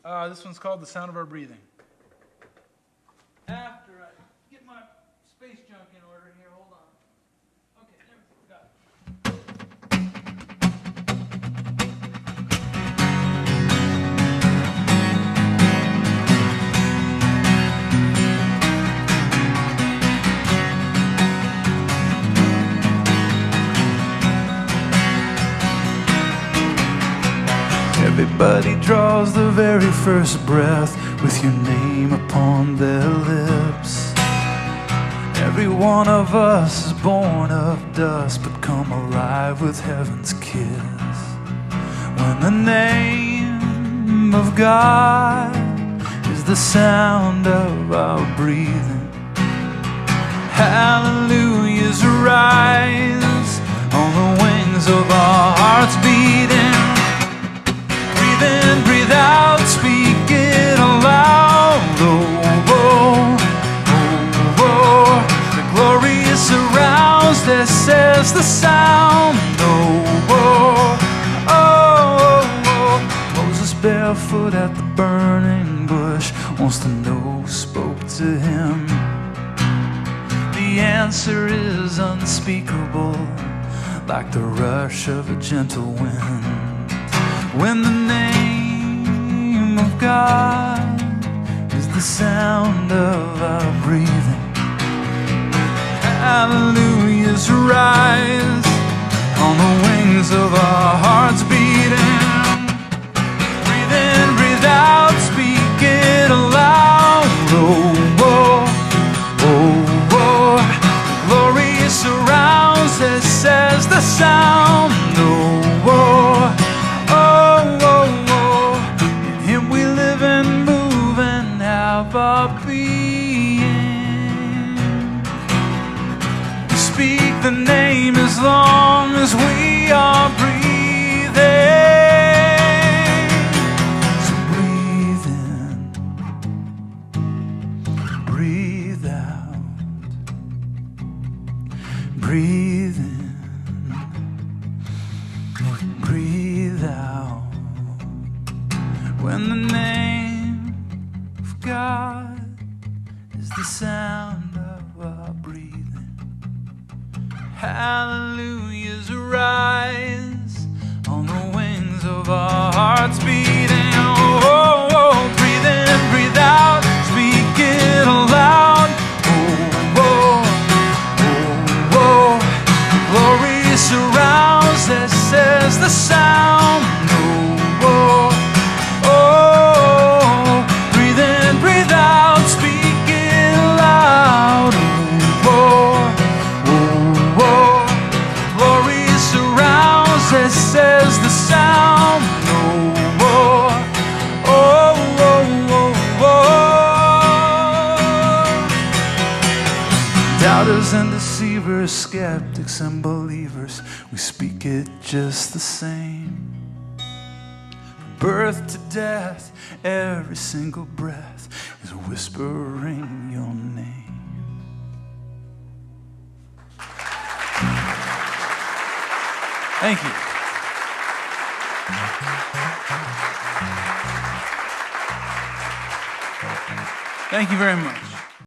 This one's called The Sound of Our Breathing. After I get my space junk in order here, hold on. Okay, there we go. Got it. Everybody draws the very first breath with your name upon their lips. Every one of us is born of dust, but come alive with heaven's kiss. When the name of God is the sound of our breathing, hallelujahs rise on the wings of our hearts beating. Breathe in, breathe out, speak it aloud. Oh, oh, oh, oh. The glory surrounds, there says the sound. Oh, oh, oh, oh. Moses barefoot at the burning bush wants to know who spoke to him. The answer is unspeakable, like the rush of a gentle wind. When the name of God is the sound of our breathing, hallelujahs rise on the wings of our hearts beating. Breathe in, breathe out, speak it aloud. Oh, oh, oh, oh. Glory surrounds, it says the sound. Oh, oh. Our being. Speak the name as long as we are breathing. So breathe in, breathe out, breathe in, breathe out. When the name of God is the sound of our breathing, hallelujahs rise on the wings of our hearts beating. Oh, oh, oh. Breathe in, breathe out, speak it aloud. Oh, oh, oh, oh. Glory surrounds, that says the sound. Oh, oh. Says the sound no more. Oh, oh, oh, oh. Doubters and deceivers, skeptics and believers, we speak it just the same. From birth to death, every single breath is whispering your name. Thank you. Thank you very much.